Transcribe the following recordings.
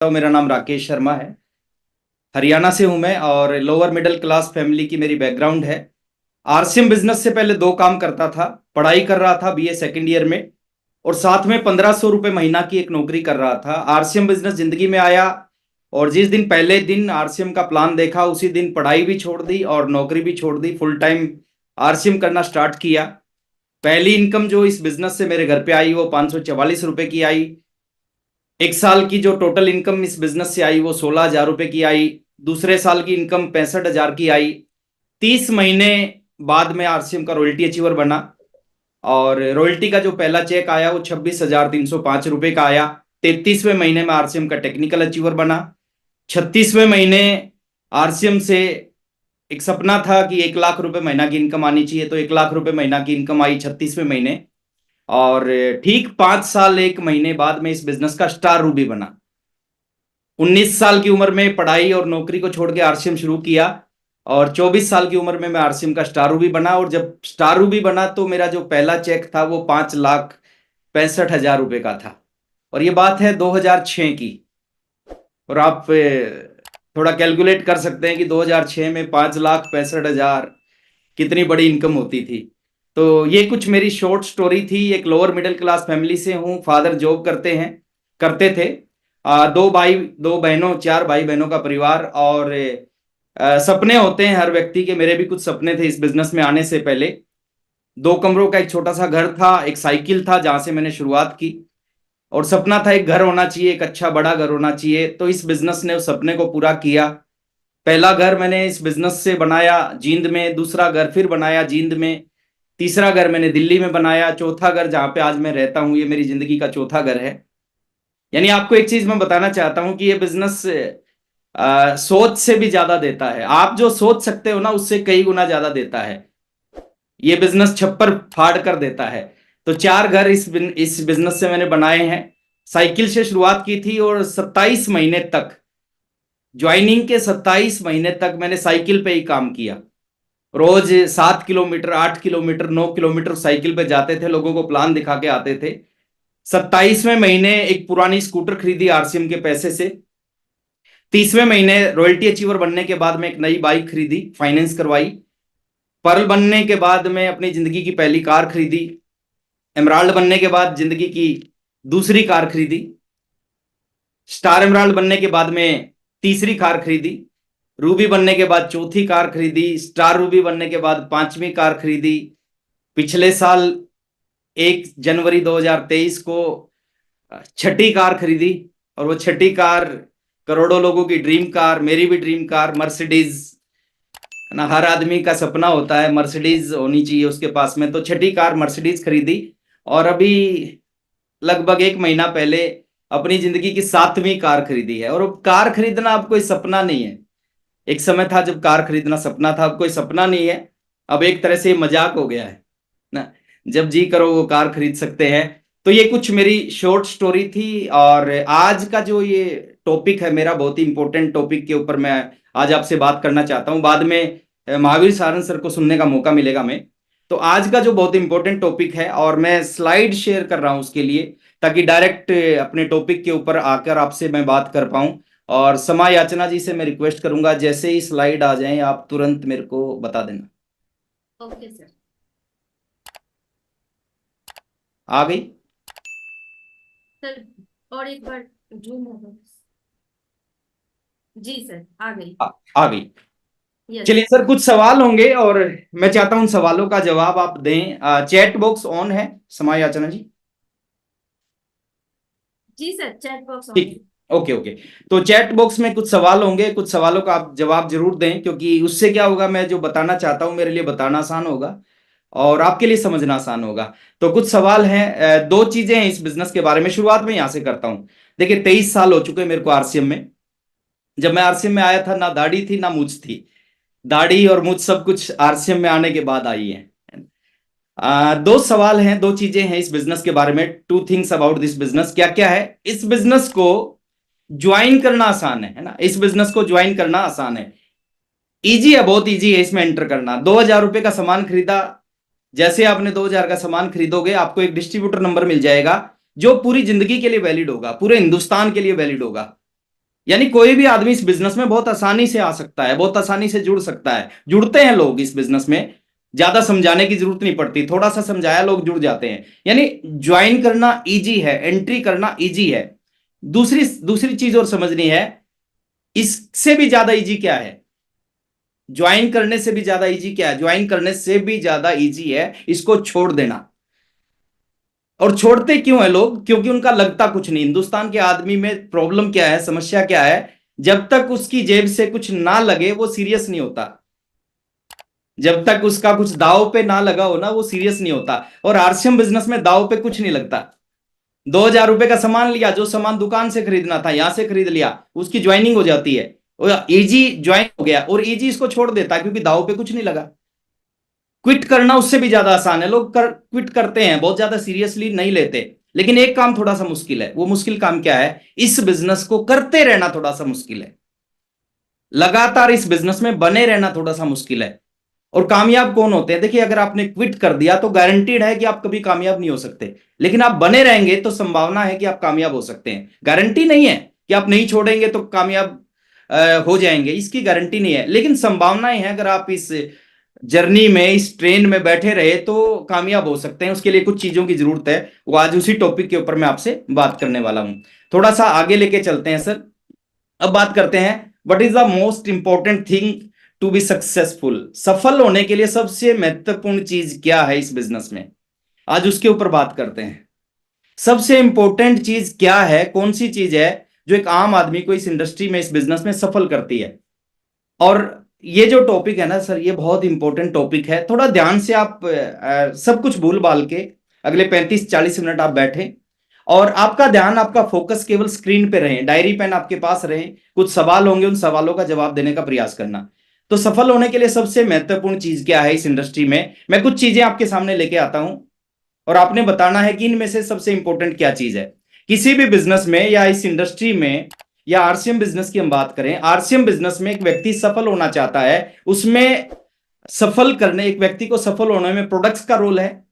तो मेरा नाम राकेश शर्मा है। हरियाणा से हूं मैं और लोअर मिडिल क्लास फैमिली की मेरी बैकग्राउंड है। आरसीएम बिजनेस से पहले दो काम करता था। पढ़ाई कर रहा था बीए सेकेंड ईयर में, और साथ में 1500 रुपये महीना की एक नौकरी कर रहा था। आरसीएम बिजनेस जिंदगी में आया और जिस दिन पहले दिन आरसीएम का प्लान देखा उसी दिन पढ़ाई भी छोड़ दी और नौकरी भी छोड़ दी। फुल टाइम आरसीएम करना स्टार्ट किया। पहली इनकम जो इस बिजनेस से मेरे घर पे आई वो 544 रुपये की आई। एक साल की जो टोटल इनकम इस बिजनेस से आई वो 16,000 रुपये की आई। दूसरे साल की इनकम 65,000 की आई। 30 महीने बाद में आरसीएम का रॉयल्टी अचीवर बना और रॉयल्टी का जो पहला चेक आया वो 26,305 रुपये का आया। 33वें महीने में आरसीएम का टेक्निकल अचीवर बना। 36वें महीने आरसीएम से एक सपना था कि 1 लाख रुपए महीना की इनकम आनी चाहिए, तो 1 लाख रुपए महीना की इनकम आई 36वें महीने। और ठीक 5 साल 1 महीने बाद में इस बिजनेस का स्टार रूबी बना। 19 साल की उम्र में पढ़ाई और नौकरी को छोड़ के आरसीएम शुरू किया और 24 साल की उम्र में मैं आरसीएम का स्टार रूबी बना। और जब स्टार रूबी बना तो मेरा जो पहला चेक था वो 5,65,000 रुपये का था। और ये बात है 2006 की। और आप थोड़ा कैलकुलेट कर सकते हैं कि 2006 में 5,65,000 कितनी बड़ी इनकम होती थी। तो ये कुछ मेरी शॉर्ट स्टोरी थी। एक लोअर मिडिल क्लास फैमिली से हूँ। फादर जॉब करते थे। दो भाई दो बहनों, चार भाई बहनों का परिवार। और सपने होते हैं हर व्यक्ति के। मेरे भी कुछ सपने थे इस बिजनेस में आने से पहले। 2 कमरों का एक छोटा सा घर था, एक साइकिल था जहां से मैंने शुरुआत की, और सपना था एक घर होना चाहिए, एक अच्छा बड़ा घर होना चाहिए। तो इस बिजनेस ने उस सपने को पूरा किया। पहला घर मैंने इस बिजनेस से बनाया जींद में, दूसरा घर फिर बनाया जींद में, तीसरा घर मैंने दिल्ली में बनाया, चौथा घर जहां पे आज मैं रहता हूं ये मेरी जिंदगी का चौथा घर है। यानी आपको एक चीज मैं बताना चाहता हूं कि ये बिजनेस सोच से भी ज्यादा देता है। आप जो सोच सकते हो ना उससे कई गुना ज्यादा देता है। ये बिजनेस छप्पर फाड़ कर देता है। तो 4 घर इस बिजनेस से मैंने बनाए हैं। साइकिल से शुरुआत की थी और 27 महीने तक, ज्वाइनिंग के 27 महीने तक मैंने साइकिल पे ही काम किया। रोज 7 किलोमीटर, 8 किलोमीटर, 9 किलोमीटर साइकिल पे जाते थे, लोगों को प्लान दिखा के आते थे। 27वें महीने एक पुरानी स्कूटर खरीदी आरसीएम के पैसे से। 30वें महीने रॉयल्टी अचीवर बनने के बाद में एक नई बाइक खरीदी, फाइनेंस करवाई। पर्ल बनने के बाद में अपनी जिंदगी की पहली कार खरीदी। एमराल्ड बनने के बाद जिंदगी की दूसरी कार खरीदी। स्टार एमराल्ड बनने के बाद में तीसरी कार खरीदी। रूबी बनने के बाद चौथी कार खरीदी। स्टार रूबी बनने के बाद पांचवी कार खरीदी। पिछले साल 1 जनवरी 2023 को छठी कार खरीदी। और वो छठी कार करोड़ों लोगों की ड्रीम कार, मेरी भी ड्रीम कार, मर्सिडीज। ना हर आदमी का सपना होता है मर्सिडीज होनी चाहिए उसके पास में। तो छठी कार मर्सिडीज खरीदी। और अभी लगभग 1 महीना पहले अपनी जिंदगी की 7वीं कार खरीदी है। और अब कार खरीदना अब कोई सपना नहीं है। एक समय था जब कार खरीदना सपना था, अब कोई सपना नहीं है। अब एक तरह से मजाक हो गया है ना। जब जी करो वो कार खरीद सकते हैं। तो ये कुछ मेरी शॉर्ट स्टोरी थी। और आज का जो ये टॉपिक है मेरा, बहुत ही इंपॉर्टेंट टॉपिक के ऊपर मैं आज आपसे बात करना चाहता हूँ। बाद में महावीर सारंग सर को सुनने का मौका मिलेगा मैं। तो आज का जो बहुत इंपॉर्टेंट टॉपिक है, और मैं स्लाइड शेयर कर रहा हूं उसके लिए, ताकि डायरेक्ट अपने टॉपिक के ऊपर आकर आपसे मैं बात कर पाऊं। और समा याचना जी से मैं रिक्वेस्ट करूंगा जैसे ही स्लाइड आ जाएं आप तुरंत मेरे को बता देना। Okay sir. आ गई? सर और एक बार जूम होगा। जी सर, आ गई। आ गई। यस। चलिए सर, कुछ सवाल होंगे और मैं चाहता हूं उन सवालों का जवाब आप दें। चैट बॉक्स ऑन है समा याचना जी? जी सर, चैट बॉक्स ऑन ठीक, ओके ओके। तो चैट बॉक्स में कुछ सवाल होंगे, कुछ सवालों का आप जवाब जरूर दें, क्योंकि उससे क्या होगा, मैं जो बताना चाहता हूं मेरे लिए बताना आसान होगा और आपके लिए समझना आसान होगा। तो कुछ सवाल हैं। दो चीजें हैं इस बिजनेस के बारे में, शुरुआत में यहां से करता हूं। देखिए 23 साल हो चुके हैं मेरे को आरसीएम में। जब मैं आरसीएम में आया था ना दाढ़ी थी ना मूछ थी। दाढ़ी और मूछ सब कुछ आरसीएम में आने के बाद आई है। दो सवाल हैं, दो चीजें हैं इस बिजनेस के बारे में। Two things about this business. क्या क्या है? इस बिजनेस को ज्वाइन करना आसान है ना। इस बिजनेस को ज्वाइन करना आसान है, इजी है, बहुत इजी है इसमें एंटर करना। 2,000 रुपए का सामान खरीदा, जैसे आपने 2,000 का सामान खरीदोगे आपको एक डिस्ट्रीब्यूटर नंबर मिल जाएगा जो पूरी जिंदगी के लिए वैलिड होगा, पूरे हिंदुस्तान के लिए वैलिड होगा। यानी कोई भी आदमी इस बिजनेस में बहुत आसानी से आ सकता है, बहुत आसानी से जुड़ सकता है, जुड़ते हैं लोग इस बिजनेस में, ज्यादा समझाने की जरूरत नहीं पड़ती, थोड़ा सा समझाया लोग जुड़ जाते हैं। यानी ज्वाइन करना इजी है, एंट्री करना इजी है। दूसरी दूसरी चीज और समझनी है, इससे भी ज्यादा इजी क्या है, ज्वाइन करने से भी ज्यादा इजी क्या है, ज्वाइन करने से भी ज्यादा इजी है इसको छोड़ देना। और छोड़ते क्यों है लोग, क्योंकि उनका लगता कुछ नहीं। हिंदुस्तान के आदमी में प्रॉब्लम क्या है, समस्या क्या है, जब तक उसकी जेब से कुछ ना लगे वो सीरियस नहीं होता, जब तक उसका कुछ दाव पे ना लगा हो ना वो सीरियस नहीं होता। और आरसीएम बिजनेस में दाव पे कुछ नहीं लगता। 2,000 रुपए का सामान लिया, जो सामान दुकान से खरीदना था यहां से खरीद लिया, उसकी ज्वाइनिंग हो जाती है, इजी ज्वाइन हो गया, और इजी इसको छोड़ देता है क्योंकि दाव पे कुछ नहीं लगा। क्विट करना उससे भी ज्यादा आसान है, लोग क्विट करते हैं, बहुत ज्यादा सीरियसली नहीं लेते। लेकिन एक काम थोड़ा सा मुश्किल है, वो मुश्किल काम क्या है, इस बिजनेस को करते रहना थोड़ा सा मुश्किल है, लगातार इस बिजनेस में बने रहना थोड़ा सा मुश्किल है। और कामयाब कौन होते हैं, देखिए अगर आपने क्विट कर दिया तो गारंटीड है कि आप कभी कामयाब नहीं हो सकते, लेकिन आप बने रहेंगे तो संभावना है कि आप कामयाब हो सकते हैं। गारंटी नहीं है कि आप नहीं छोड़ेंगे तो कामयाब हो जाएंगे, इसकी गारंटी नहीं है, लेकिन संभावनाएं हैं। अगर आप इस जर्नी में, इस ट्रेन में बैठे रहे तो कामयाब हो सकते हैं। उसके लिए कुछ चीजों की जरूरत है, वो आज उसी टॉपिक के ऊपर मैं आपसे बात करने वाला हूं। थोड़ा सा आगे लेके चलते हैं सर। अब बात करते हैं, what is the most important thing to be successful, सफल होने के लिए सबसे महत्वपूर्ण चीज क्या है इस बिजनेस में, आज उसके ऊपर बात करते हैं। सबसे इंपॉर्टेंट चीज क्या है, कौन सी चीज है जो एक आम आदमी को इस इंडस्ट्री में, इस बिजनेस में सफल करती है। और ये जो टॉपिक है ना सर, ये बहुत इंपॉर्टेंट टॉपिक है। थोड़ा ध्यान से आप सब कुछ भूल भाल के अगले 35-40 मिनट आप बैठे, और आपका ध्यान, आपका फोकस केवल स्क्रीन पे रहे, डायरी पेन आपके पास रहे, कुछ सवाल होंगे, उन सवालों का जवाब देने का प्रयास करना। तो सफल होने के लिए सबसे महत्वपूर्ण चीज क्या है इस इंडस्ट्री में, मैं कुछ चीजें आपके सामने लेके आता हूं, और आपने बताना है कि इनमें से सबसे इंपॉर्टेंट क्या चीज है। किसी भी बिजनेस में या इस इंडस्ट्री में, या आरसीएम बिजनेस की हम बात करें, आरसीएम बिजनेस में एक व्यक्ति सफल होना चाहता है, उसमें सफल करने, एक व्यक्ति को सफल होने में प्रोडक्ट्स का रोल है।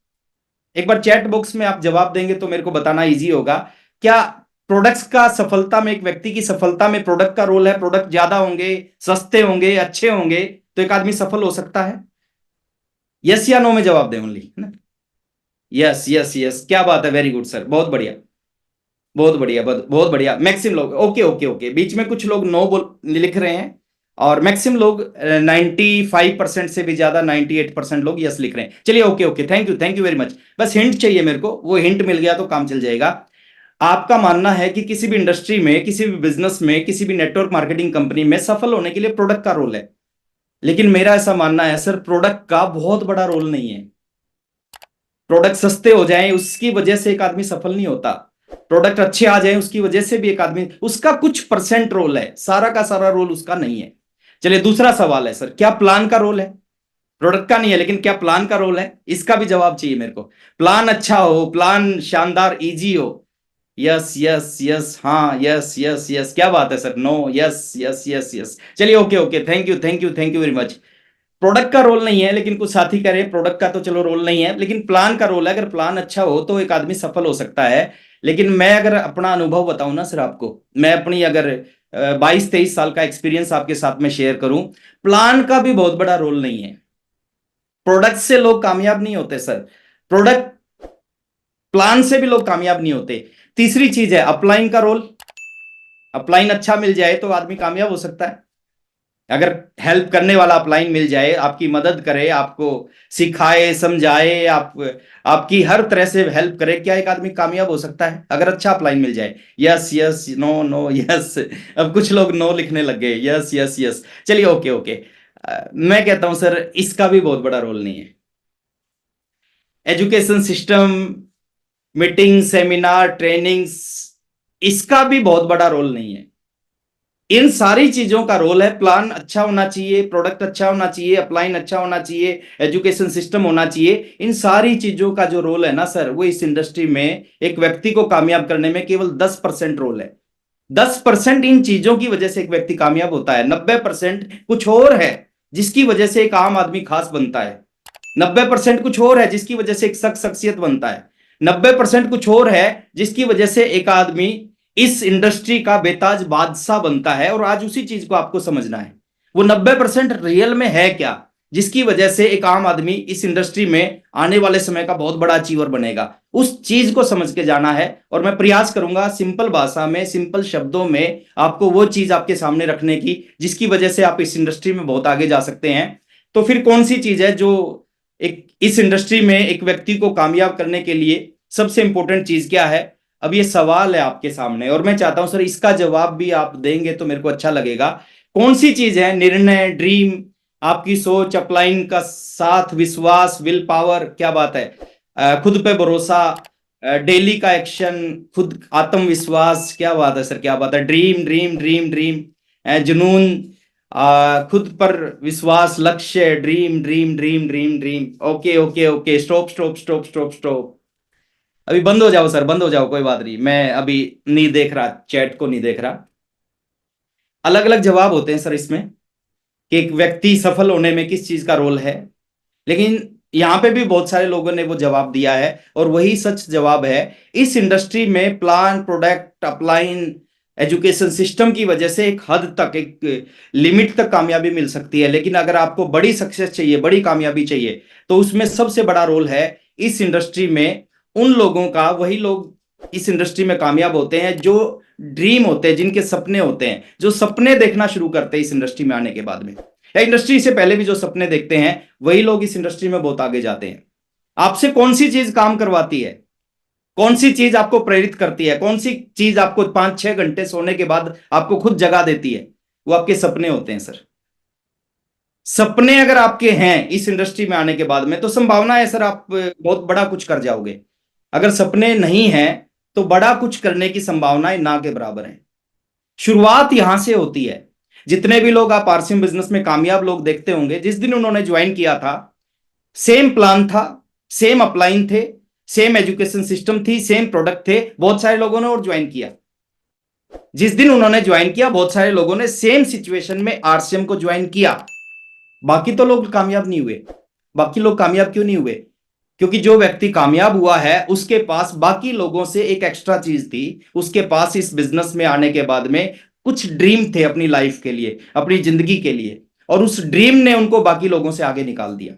एक बार चैट बॉक्स में आप जवाब देंगे तो मेरे को बताना इजी होगा, क्या प्रोडक्ट्स का सफलता में, एक व्यक्ति की सफलता में प्रोडक्ट का रोल है, प्रोडक्ट ज्यादा होंगे, सस्ते होंगे, अच्छे होंगे तो एक आदमी सफल हो सकता है। यस या नो में जवाब दें ओनली, है ना। यस यस यस, क्या बात है, वेरी गुड सर, बहुत बढ़िया, बहुत बढ़िया, बहुत बढ़िया। मैक्सिम लोग ओके ओके ओके, बीच में कुछ लोग नो बोल लिख रहे हैं, और मैक्सिम लोग 95% से भी ज्यादा, 98% लोग यस लिख रहे हैं। चलिए okay okay, thank you very much. बस हिंट चाहिए मेरे को, वो हिंट मिल गया तो काम चल जाएगा। आपका मानना है कि किसी भी इंडस्ट्री में, किसी भी बिजनेस में, किसी भी नेटवर्क मार्केटिंग कंपनी में सफल होने के लिए प्रोडक्ट का रोल है, लेकिन मेरा ऐसा मानना है सर, प्रोडक्ट का बहुत बड़ा रोल नहीं है। प्रोडक्ट सस्ते हो जाएं उसकी वजह से एक आदमी सफल नहीं होता, प्रोडक्ट अच्छे आ जाएं उसकी वजह से भी एक आदमी, उसका कुछ परसेंट रोल है, सारा का सारा रोल उसका नहीं है। चलिए दूसरा सवाल है सर, क्या प्लान का रोल है, प्रोडक्ट का नहीं है लेकिन क्या प्लान का रोल है, इसका भी जवाब चाहिए मेरे को। प्लान अच्छा हो, प्लान शानदार इजी हो, यस यस यस, हाँ यस यस यस, क्या बात है sir, no, yes yes yes yes. चलिए okay okay, thank you very much. Product का रोल नहीं है, लेकिन कुछ साथी कह रहे हैं प्रोडक्ट का तो चलो रोल नहीं है, लेकिन प्लान का रोल है। अगर प्लान अच्छा हो तो एक आदमी सफल हो सकता है। लेकिन मैं अगर अपना अनुभव बताऊं ना सर आपको, मैं अपनी अगर 22-23 साल का एक्सपीरियंस आपके साथ में शेयर करूं, प्लान का भी बहुत बड़ा रोल नहीं है। प्रोडक्ट से लोग कामयाब नहीं होते सर, प्रोडक्ट, प्लान से भी लोग कामयाब नहीं होते। तीसरी चीज है अपलाइन का रोल। अपलाइन अच्छा मिल जाए तो आदमी कामयाब हो सकता है। अगर हेल्प करने वाला अपलाइन मिल जाए, आपकी मदद करे, आपको सिखाए, समझाए, आपकी हर तरह से हेल्प करे, क्या एक आदमी कामयाब हो सकता है अगर अच्छा अपलाइन मिल जाए। Yes yes, no no, yes. अब कुछ लोग नो लिखने लग गए, यस यस यस। चलिए ओके ओके, मैं कहता हूं सर इसका भी बहुत बड़ा रोल नहीं है। Education system, meeting, seminar, trainings, इसका भी बहुत बड़ा रोल नहीं है। इन सारी चीजों का रोल है, प्लान अच्छा होना चाहिए, प्रोडक्ट अच्छा होना चाहिए, अपलाइन अच्छा होना चाहिए, एजुकेशन सिस्टम होना चाहिए। इन सारी चीजों का जो रोल है ना सर, वो इस इंडस्ट्री में एक व्यक्ति को कामयाब करने में केवल 10% रोल है। 10% इन चीजों की वजह से एक व्यक्ति कामयाब होता है, 90% कुछ और है जिसकी वजह से एक आम आदमी खास बनता है। 90% कुछ और है जिसकी वजह से एक शख्सियत बनता है। 90% कुछ और है जिसकी वजह से एक आदमी इस इंडस्ट्री का बेताज बादशाह बनता है, और आज उसी चीज को आपको समझना है। वो 90% रियल में है क्या, जिसकी वजह से एक आम आदमी इस इंडस्ट्री में आने वाले समय का बहुत बड़ा अचीवर बनेगा, उस चीज को समझ के जाना है। और मैं प्रयास करूंगा सिंपल भाषा में, सिंपल शब्दों में आपको वो चीज आपके सामने रखने की, जिसकी वजह से आप इस इंडस्ट्री में बहुत आगे जा सकते हैं। तो फिर कौन सी चीज है जो एक इस इंडस्ट्री में एक व्यक्ति को कामयाब करने के लिए सबसे इंपॉर्टेंट चीज क्या है? अब ये सवाल है आपके सामने, और मैं चाहता हूं सर इसका जवाब भी आप देंगे तो मेरे को अच्छा लगेगा। कौन सी चीज है? निर्णय, ड्रीम, आपकी सोच, अपलाइन का साथ, विश्वास, विल पावर, क्या बात है, खुद पे भरोसा, डेली का एक्शन, खुद आत्मविश्वास, क्या बात है सर, क्या बात है, ड्रीम ड्रीम ड्रीम ड्रीम, जुनून, खुद पर विश्वास, लक्ष्य, dream dream dream dream dream. Okay okay okay, stop stop stop stop stop. अभी बंद हो जाओ सर, बंद हो जाओ, कोई बात नहीं, मैं अभी नहीं देख रहा, चैट को नहीं देख रहा। अलग अलग जवाब होते हैं सर इसमें कि एक व्यक्ति सफल होने में किस चीज का रोल है, लेकिन यहां पे भी बहुत सारे लोगों ने वो जवाब दिया है, और वही सच जवाब है। इस इंडस्ट्री में plan, product, upline, education system की वजह से एक हद तक, एक लिमिट तक कामयाबी मिल सकती है, लेकिन अगर आपको बड़ी सक्सेस चाहिए, बड़ी कामयाबी चाहिए, तो उसमें सबसे बड़ा रोल है इस इंडस्ट्री में उन लोगों का। वही लोग इस इंडस्ट्री में कामयाब होते हैं जो ड्रीम होते हैं, जिनके सपने होते हैं, जो सपने देखना शुरू करते हैं इस इंडस्ट्री में आने के बाद में, या इंडस्ट्री से पहले भी जो सपने देखते हैं, वही लोग इस इंडस्ट्री में बहुत आगे जाते हैं। आपसे कौन सी चीज काम करवाती है? कौन सी चीज आपको प्रेरित करती है? कौन सी चीज आपको 5-6 घंटे सोने के बाद आपको खुद जगा देती है? वो आपके सपने होते हैं सर। सपने अगर आपके हैं इस इंडस्ट्री में आने के बाद में, तो संभावना है सर आप बहुत बड़ा कुछ कर जाओगे। अगर सपने नहीं है तो बड़ा कुछ करने की संभावनाएं ना के बराबर है। शुरुआत यहां से होती है। जितने भी लोग आप आरसीएम बिजनेस में कामयाब लोग देखते होंगे, जिस दिन उन्होंने ज्वाइन किया था, सेम प्लान था, सेम अपलाइन थे, सेम एजुकेशन सिस्टम थी, सेम प्रोडक्ट थे, बहुत सारे लोगों ने और ज्वाइन किया। जिस दिन उन्होंने ज्वाइन किया, बहुत सारे लोगों ने सेम सिचुएशन में आरसीएम को ज्वाइन किया। बाकी तो लोग कामयाब नहीं हुए। बाकी लोग कामयाब क्यों नहीं हुए? क्योंकि जो व्यक्ति कामयाब हुआ है उसके पास बाकी लोगों से एक एक्स्ट्रा चीज थी। उसके पास इस बिजनेस में आने के बाद में कुछ ड्रीम थे अपनी लाइफ के लिए, अपनी जिंदगी के लिए, और उस ड्रीम ने उनको बाकी लोगों से आगे निकाल दिया।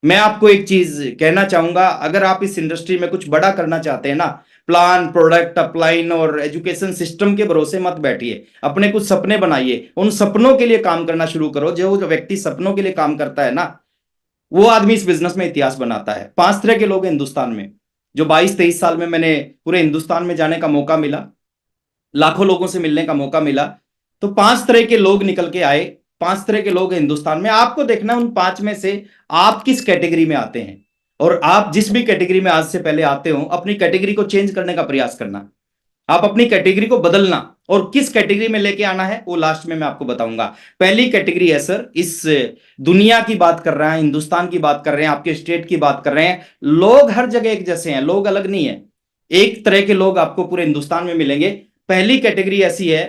मैं आपको एक चीज कहना चाहूंगा, अगर आप इस इंडस्ट्री में कुछ बड़ा करना चाहते हैं ना, प्लान, प्रोडक्ट, अपलाइन और एजुकेशन सिस्टम के भरोसे मत बैठिए। अपने कुछ सपने बनाइए, उन सपनों के लिए काम करना शुरू करो। जो व्यक्ति सपनों के लिए काम करता है ना, वो आदमी इस बिजनेस में इतिहास बनाता है। 5 तरह के लोग हैं हिंदुस्तान में, जो 22-23 साल में मैंने पूरे हिंदुस्तान में जाने का मौका मिला, लाखों लोगों से मिलने का मौका मिला, तो 5 तरह के लोग निकल के आए। 5 तरह के लोग हैं हिंदुस्तान में। आपको देखना उन 5 में से आप किस कैटेगरी में आते हैं, और आप जिस भी कैटेगरी में आज से पहले आते हो, अपनी कैटेगरी को चेंज करने का प्रयास करना। आप अपनी कैटेगरी को बदलना, और किस कैटेगरी में लेके आना है वो लास्ट में मैं आपको बताऊंगा। पहली कैटेगरी है सर, इस दुनिया की बात कर रहे हैं, हिंदुस्तान की बात कर रहे हैं, आपके स्टेट की बात कर रहे हैं। लोग हर जगह एक जैसे हैं, लोग अलग नहीं है। एक तरह के लोग आपको पूरे हिंदुस्तान में मिलेंगे। पहली कैटेगरी ऐसी है,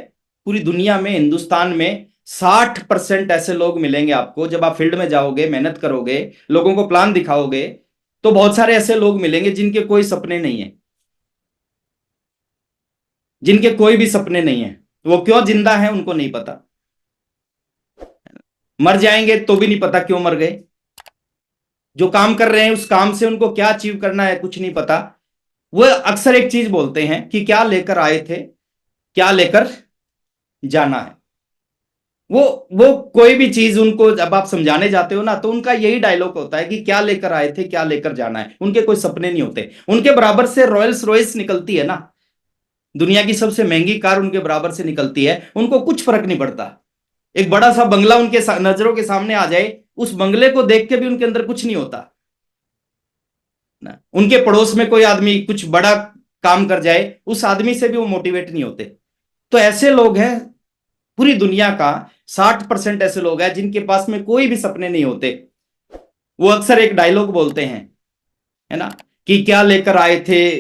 पूरी दुनिया में, हिंदुस्तान में 60% ऐसे लोग मिलेंगे आपको। जब आप फील्ड में जाओगे, मेहनत करोगे, लोगों को प्लान दिखाओगे, तो बहुत सारे ऐसे लोग मिलेंगे जिनके कोई सपने नहीं है, जिनके कोई भी सपने नहीं है। वो क्यों जिंदा है उनको नहीं पता, मर जाएंगे तो भी नहीं पता क्यों मर गए। जो काम कर रहे हैं उस काम से उनको क्या अचीव करना है कुछ नहीं पता। वो अक्सर एक चीज बोलते हैं कि क्या लेकर आए थे, क्या लेकर जाना है। वो कोई भी चीज उनको जब आप समझाने जाते हो ना, तो उनका यही डायलॉग होता है कि क्या लेकर आए थे, क्या लेकर जाना है। उनके कोई सपने नहीं होते। उनके बराबर से रॉयल्स रॉयस निकलती है ना, दुनिया की सबसे महंगी कार उनके बराबर से निकलती है, उनको कुछ फर्क नहीं पड़ता। एक बड़ा सा बंगला उनके नजरों के सामने आ जाए, उस बंगले को देख के भी उनके अंदर कुछ नहीं होता ना। उनके पड़ोस में कोई आदमी कुछ बड़ा काम कर जाए, उस आदमी से भी वो मोटिवेट नहीं होते। तो ऐसे लोग हैं पूरी दुनिया का, 60% ऐसे लोग हैं जिनके पास में कोई भी सपने नहीं होते। वो अक्सर एक डायलॉग बोलते हैं, है ना, कि क्या लेकर आए थे,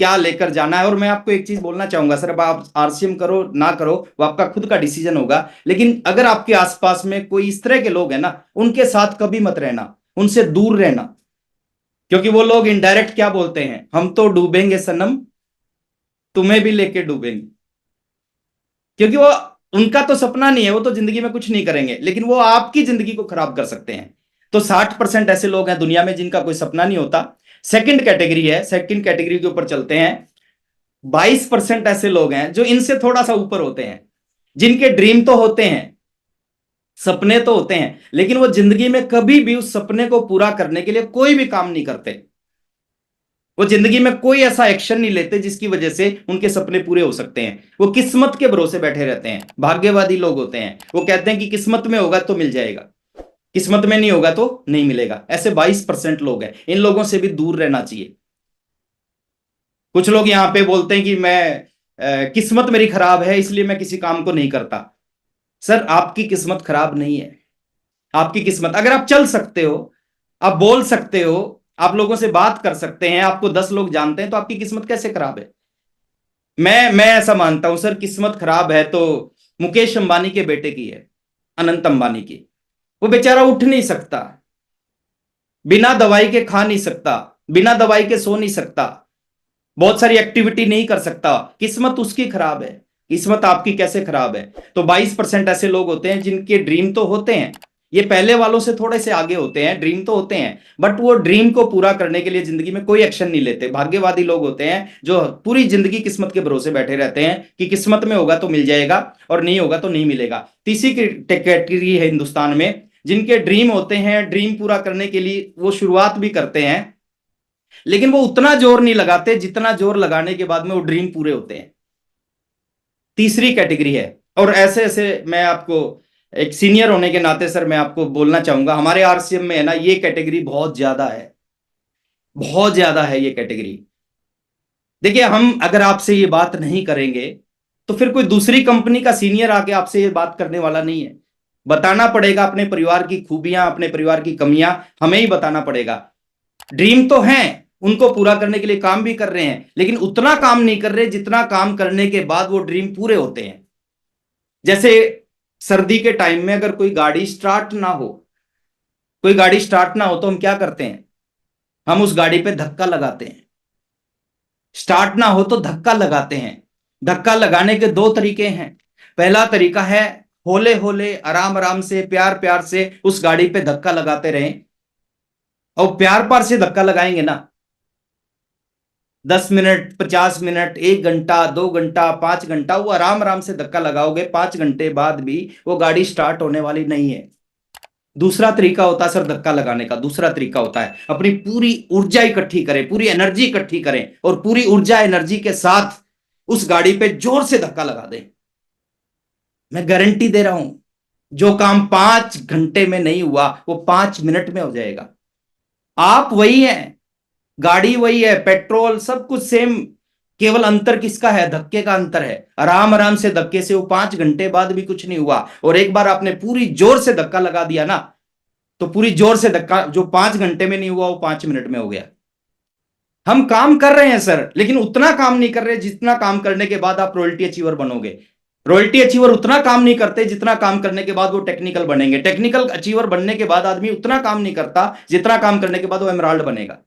क्या लेकर जाना है। और मैं आपको एक चीज बोलना चाहूंगा सर, अब आप आरसीएम करो ना करो वो आपका खुद का डिसीजन होगा, लेकिन अगर आपके आसपास में कोई इस तरह के लोग हैं ना, उनके साथ कभी मत रहना, उनसे दूर रहना। क्योंकि वो लोग इनडायरेक्ट क्या बोलते हैं, हम तो डूबेंगे सनम, तुम्हें भी लेके डूबेंगे। क्योंकि वो उनका तो सपना नहीं है, वो तो जिंदगी में कुछ नहीं करेंगे, लेकिन वो आपकी जिंदगी को खराब कर सकते हैं। तो 60% ऐसे लोग हैं दुनिया में जिनका कोई सपना नहीं होता। सेकंड कैटेगरी है, सेकंड कैटेगरी के ऊपर चलते हैं। 22% ऐसे लोग हैं जो इनसे थोड़ा सा ऊपर होते हैं, जिनके ड्रीम तो होते हैं, सपने तो होते हैं, लेकिन वो जिंदगी में कभी भी उस सपने को पूरा करने के लिए कोई भी काम नहीं करते। वो जिंदगी में कोई ऐसा एक्शन नहीं लेते जिसकी वजह से उनके सपने पूरे हो सकते हैं। वो किस्मत के भरोसे बैठे रहते हैं, भाग्यवादी लोग होते हैं। वो कहते हैं कि किस्मत में होगा तो मिल जाएगा, किस्मत में नहीं होगा तो नहीं मिलेगा। ऐसे 22% लोग हैं, इन लोगों से भी दूर रहना चाहिए। कुछ लोग यहां पे बोलते हैं कि मैं किस्मत मेरी खराब है इसलिए मैं किसी काम को नहीं करता। सर, आपकी किस्मत खराब नहीं है। आपकी किस्मत, अगर आप चल सकते हो, आप बोल सकते हो, आप लोगों से बात कर सकते हैं, आपको 10 लोग जानते हैं, तो आपकी किस्मत कैसे खराब है? मैं ऐसा मानता हूं सर, किस्मत खराब है तो मुकेश अंबानी के बेटे की है, अनंत अंबानी की। वो बेचारा उठ नहीं सकता, बिना दवाई के खा नहीं सकता, बिना दवाई के सो नहीं सकता, बहुत सारी एक्टिविटी नहीं कर सकता। किस्मत उसकी खराब है, किस्मत आपकी कैसे खराब है? तो 22% ऐसे लोग होते हैं जिनके ड्रीम तो होते हैं, ये पहले वालों से थोड़े से आगे होते हैं, ड्रीम तो होते हैं, बट वो ड्रीम को पूरा करने के लिए जिंदगी में कोई एक्शन नहीं लेते। भाग्यवादी लोग होते हैं जो पूरी जिंदगी किस्मत के भरोसे बैठे रहते हैं कि किस्मत में होगा तो मिल जाएगा और नहीं होगा तो नहीं मिलेगा। तीसरी कैटेगरी है हिंदुस्तान में, जिनके ड्रीम होते हैं, ड्रीम पूरा करने के लिए वो शुरुआत भी करते हैं, लेकिन वो उतना जोर नहीं लगाते जितना जोर लगाने के बाद में वो ड्रीम पूरे होते हैं। तीसरी कैटेगरी है। और ऐसे ऐसे मैं आपको एक सीनियर होने के नाते सर मैं आपको बोलना चाहूंगा, हमारे आरसीएम में है ना, ये कैटेगरी बहुत ज्यादा है, बहुत ज्यादा है ये कैटेगरी। देखिए, हम अगर आपसे ये बात नहीं करेंगे तो फिर कोई दूसरी कंपनी का सीनियर आके आपसे ये बात करने वाला नहीं है। बताना पड़ेगा अपने परिवार की खूबियां, अपने परिवार की कमियां हमें ही बताना पड़ेगा। ड्रीम तो हैं, उनको पूरा करने के लिए काम भी कर रहे हैं, लेकिन उतना काम नहीं कर रहे जितना काम करने के बाद वो ड्रीम पूरे होते हैं। जैसे सर्दी के टाइम में अगर कोई गाड़ी स्टार्ट ना हो, कोई गाड़ी स्टार्ट ना हो तो हम क्या करते हैं? हम उस गाड़ी पे धक्का लगाते हैं। स्टार्ट ना हो तो धक्का लगाते हैं। धक्का लगाने के दो तरीके हैं। पहला तरीका है होले होले, आराम आराम से, प्यार प्यार से उस गाड़ी पे धक्का लगाते रहें। और प्यार प्यार से धक्का लगाएंगे ना, 10 मिनट, 50 मिनट, 1 घंटा, 2 घंटा, 5 घंटा, वो आराम आराम से धक्का लगाओगे, 5 घंटे बाद भी वो गाड़ी स्टार्ट होने वाली नहीं है। दूसरा तरीका होता है सर धक्का लगाने का, दूसरा तरीका होता है अपनी पूरी ऊर्जा इकट्ठी करें, पूरी एनर्जी इकट्ठी करें और पूरी ऊर्जा एनर्जी के साथ उस गाड़ी पे जोर से धक्का लगा दें। मैं गारंटी दे रहा हूं, जो काम 5 घंटे में नहीं हुआ वो 5 मिनट में हो जाएगा। आप वही हैं, गाड़ी वही है, पेट्रोल सब कुछ सेम, केवल अंतर किसका है? धक्के का अंतर है। आराम आराम से धक्के से वो 5 घंटे बाद भी कुछ नहीं हुआ, और एक बार आपने पूरी जोर से धक्का लगा दिया ना, तो पूरी जोर से धक्का जो 5 घंटे में नहीं हुआ वो 5 मिनट में हो गया। हम काम कर रहे हैं सर, लेकिन उतना काम नहीं कर रहे जितना काम करने के बाद आप रॉयल्टी अचीवर बनोगे। रॉयल्टी अचीवर उतना काम नहीं करते जितना काम करने के बाद वो टेक्निकल बनेंगे। टेक्निकल अचीवर बनने के बाद आदमी उतना काम नहीं करता जितना काम करने के बाद वो एमराल्ड बनेगा।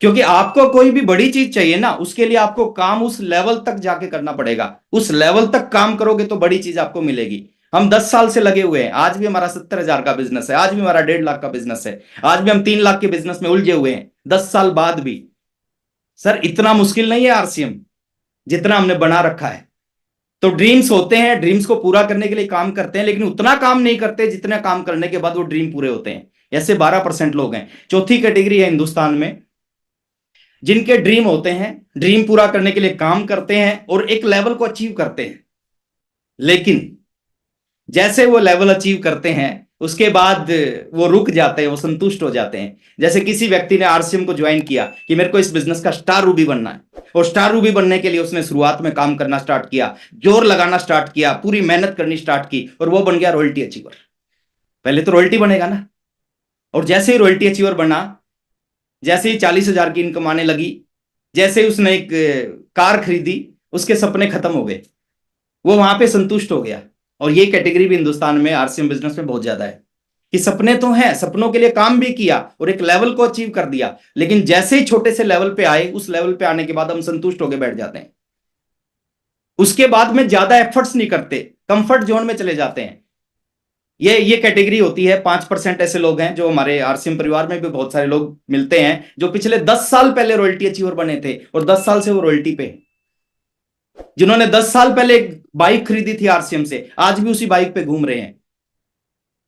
क्योंकि आपको कोई भी बड़ी चीज चाहिए ना, उसके लिए आपको काम उस लेवल तक जाके करना पड़ेगा। उस लेवल तक काम करोगे तो बड़ी चीज आपको मिलेगी। हम 10 साल से लगे हुए हैं, आज भी हमारा 70,000 का बिजनेस है, आज भी हमारा 1.5 लाख का बिजनेस है, आज भी हम 3 लाख के बिजनेस में उलझे हुए हैं 10 साल बाद भी। सर, इतना मुश्किल नहीं है आरसीएम जितना हमने बना रखा है। तो ड्रीम्स होते हैं, ड्रीम्स को पूरा करने के लिए काम करते हैं, लेकिन उतना काम नहीं करते जितना काम करने के बाद वो ड्रीम पूरे होते हैं। ऐसे 12% लोग हैं। चौथी कैटेगरी है हिंदुस्तान में, जिनके ड्रीम होते हैं, ड्रीम पूरा करने के लिए काम करते हैं और एक लेवल को अचीव करते हैं, लेकिन जैसे वो लेवल अचीव करते हैं उसके बाद वो रुक जाते हैं, वो संतुष्ट हो जाते हैं। जैसे किसी व्यक्ति ने आरसीएम को ज्वाइन किया कि मेरे को इस बिजनेस का स्टार रूबी बनना है, और स्टार रूबी बनने के लिए उसने शुरुआत में काम करना स्टार्ट किया, जोर लगाना स्टार्ट किया, पूरी मेहनत करनी स्टार्ट की, और वो बन गया रॉयल्टी अचीवर। पहले तो रॉयल्टी बनेगा ना, और जैसे ही रॉयल्टी अचीवर बना, जैसे ही 40,000 की इनकम आने लगी, जैसे ही उसने एक कार खरीदी, उसके सपने खत्म हो गए, वो वहां पे संतुष्ट हो गया। और ये कैटेगरी भी हिंदुस्तान में आरसीएम बिजनेस में बहुत ज्यादा है कि सपने तो हैं, सपनों के लिए काम भी किया और एक लेवल को अचीव कर दिया, लेकिन जैसे ही छोटे से लेवल पे आए, उस लेवल पे आने के बाद हम संतुष्ट होकर बैठ जाते हैं। उसके बाद में ज्यादा एफर्ट्स नहीं करते, कंफर्ट जोन में चले जाते हैं। ये कैटेगरी होती है। 5% ऐसे लोग हैं जो हमारे आरसीएम परिवार में भी बहुत सारे लोग मिलते हैं जो पिछले 10 साल पहले रॉयल्टी अचीवर बने थे और 10 साल से वो रॉयल्टी पे हैं। जिन्होंने 10 साल पहले एक बाइक खरीदी थी आरसीएम से, आज भी उसी बाइक पे घूम रहे हैं।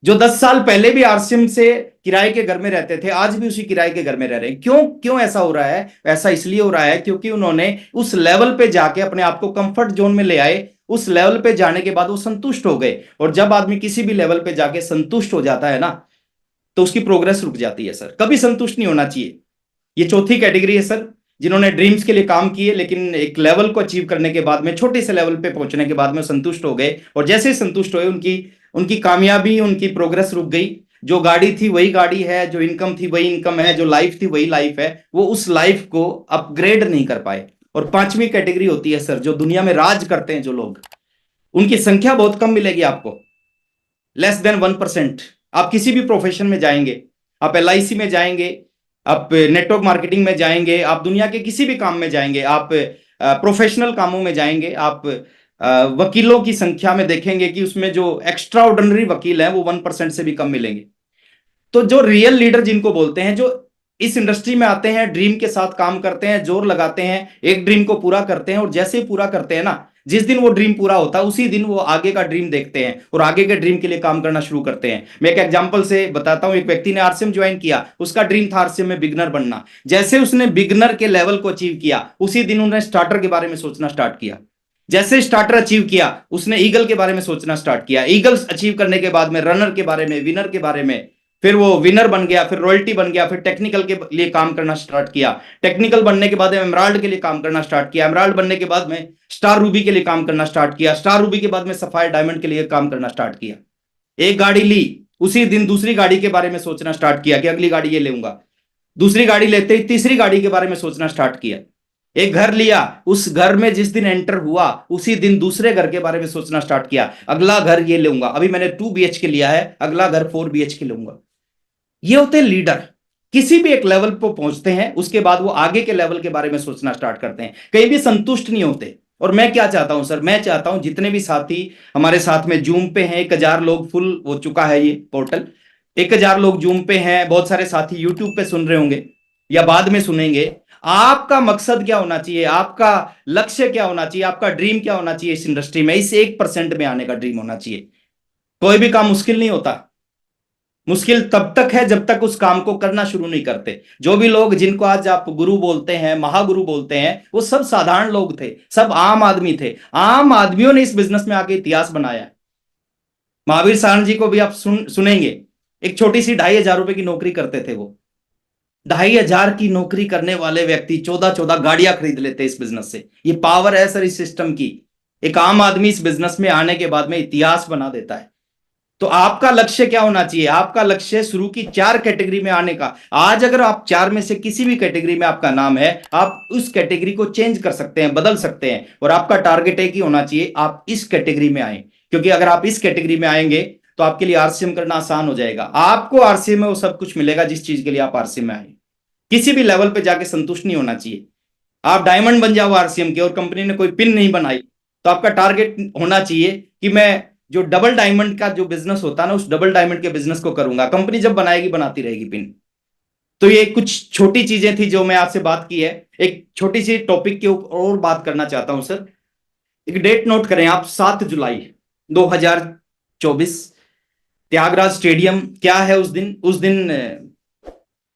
जो 10 साल पहले भी आरसीएम से किराए के घर में रहते थे, आज भी उसी किराए के घर में रह रहे हैं। क्यों क्यों ऐसा हो रहा है? ऐसा इसलिए हो रहा है क्योंकि उन्होंने उस लेवल पे जाके अपने आप को कंफर्ट जोन में ले आए। उस लेवल पे जाने के बाद वो संतुष्ट हो गए, और जब आदमी किसी भी लेवल पे जाके संतुष्ट हो जाता है ना, तो उसकी प्रोग्रेस रुक जाती है सर। कभी संतुष्ट नहीं होना चाहिए। ये चौथी कैटेगरी है सर, जिन्होंने ड्रीम्स के लिए काम किए, लेकिन एक लेवल को अचीव करने के बाद में, छोटे से लेवल पे पहुंचने के बाद में संतुष्ट हो गए, और जैसे ही संतुष्ट हुए उनकी उनकी कामयाबी, उनकी प्रोग्रेस रुक गई। जो गाड़ी थी वही गाड़ी है, जो इनकम थी वही इनकम है, जो लाइफ थी वही लाइफ है। वो उस लाइफ को अपग्रेड नहीं कर पाए। और पांचवी कैटेगरी होती है सर, जो दुनिया में राज करते हैं जो लोग, उनकी संख्या बहुत कम मिलेगी आपको, लेस देन 1%। आप किसी भी प्रोफेशन में जाएंगे, आप एलआईसी में जाएंगे, आप नेटवर्क मार्केटिंग में जाएंगे, आप दुनिया के किसी भी काम में जाएंगे, आप प्रोफेशनल कामों में जाएंगे, आप वकीलों की संख्या में देखेंगे कि उसमें जो एक्स्ट्रा ऑर्डिनरी वकील हैं वो 1% से भी कम मिलेंगे। तो जो रियल लीडर जिनको बोलते हैं, जो इस इंडस्ट्री में आते हैं, ड्रीम के साथ काम करते हैं, जोर लगाते हैं, एक ड्रीम को पूरा करते हैं, और जैसे ही पूरा करते हैं ना, जिस दिन वो ड्रीम पूरा होता है उसी दिन वो आगे का ड्रीम देखते हैं और आगे के ड्रीम के लिए काम करना शुरू करते हैं। मैं एक एग्जांपल से बताता हूं। एक व्यक्ति ने आरसीएम ज्वाइन किया, उसका ड्रीम था आरसीएम में बिगनर बनना। जैसे उसने बिगनर के लेवल को अचीव किया, उसी दिन उन्होंने स्टार्टर के बारे में सोचना स्टार्ट किया। जैसे स्टार्टर अचीव किया, उसने ईगल के बारे में सोचना स्टार्ट किया। ईगल अचीव करने के बाद में रनर के बारे में, विनर के बारे में, फिर वो विनर बन गया, फिर रॉयल्टी बन गया, फिर टेक्निकल के लिए काम करना स्टार्ट किया। टेक्निकल बनने के बाद एमराल्ड के लिए काम करना स्टार्ट किया। एमराल्ड बनने के बाद में स्टार रूबी के लिए काम करना स्टार्ट किया। स्टार रूबी के बाद में सफायर डायमंड के लिए काम करना स्टार्ट किया। एक गाड़ी ली, उसी दिन दूसरी गाड़ी के बारे में सोचना स्टार्ट किया कि अगली गाड़ी ये लूंगा। दूसरी गाड़ी लेते ही तीसरी गाड़ी के बारे में सोचना स्टार्ट किया। एक घर लिया, उस घर में जिस दिन एंटर हुआ उसी दिन दूसरे घर के बारे में सोचना स्टार्ट किया, अगला घर ये लूंगा। अभी मैंने 2 BHK लिया है, अगला घर 4 BHK लूंगा। ये होते हैं लीडर। किसी भी एक लेवल पर पहुंचते हैं, उसके बाद वो आगे के लेवल के बारे में सोचना स्टार्ट करते हैं, कहीं भी संतुष्ट नहीं होते। और मैं क्या चाहता हूं सर, मैं चाहता हूं जितने भी साथी हमारे साथ में जूम पे हैं, 1000 लोग फुल हो चुका है ये पोर्टल, 1000 लोग जूम पे हैं, बहुत सारे साथी यूट्यूब पे सुन रहे होंगे या बाद में सुनेंगे। आपका मकसद क्या होना चाहिए? आपका लक्ष्य क्या होना चाहिए? आपका ड्रीम क्या होना चाहिए? इस इंडस्ट्री में इस 1% में आने का ड्रीम होना चाहिए। कोई भी काम मुश्किल नहीं होता। मुश्किल तब तक है जब तक उस काम को करना शुरू नहीं करते। जो भी लोग जिनको आज आप गुरु बोलते हैं, महागुरु बोलते हैं, वो सब साधारण लोग थे, सब आम आदमी थे। आम आदमियों ने इस बिजनेस में आके इतिहास बनाया। महावीर साहनी जी को भी आप सुनेंगे। एक छोटी सी 2500 रुपए की नौकरी करते थे वो। 2500 की नौकरी करने वाले व्यक्ति 14-14 गाड़ियां खरीद लेते इस बिजनेस से। ये पावर है सर इस सिस्टम की। एक आम आदमी इस बिजनेस में आने के बाद में इतिहास बना देता है। तो आपका लक्ष्य क्या होना चाहिए? आपका लक्ष्य शुरू की 4 कैटेगरी में आने का। आज अगर आप 4 में से किसी भी कैटेगरी में आपका नाम है, आप उस कैटेगरी को चेंज कर सकते हैं, बदल सकते हैं, और आपका टारगेट एक ही होना चाहिए, आप इस कैटेगरी में आए। क्योंकि अगर आप इस कैटेगरी में आएंगे तो आपके लिए आरसीएम करना आसान हो जाएगा। आपको आरसीएम में वो सब कुछ मिलेगा जिस चीज के लिए आप आरसीएम में आए। किसी भी लेवल पे जाके संतुष्ट नहीं होना चाहिए। आप डायमंड बन जाओ आरसीएम के और कंपनी ने कोई पिन नहीं बनाई, तो आपका टारगेट होना चाहिए कि मैं जो डबल डायमंड का जो बिजनेस होता है ना, उस डबल डायमंड के बिजनेस को करूंगा। कंपनी जब बनाएगी बनाती रहेगी पिन। तो ये कुछ छोटी चीजें थी जो मैं आपसे बात की है। एक छोटी सी टॉपिक के ऊपर और बात करना चाहता हूं सर। एक डेट नोट करें आप, 7 जुलाई 2024, त्यागराज स्टेडियम। क्या है उस दिन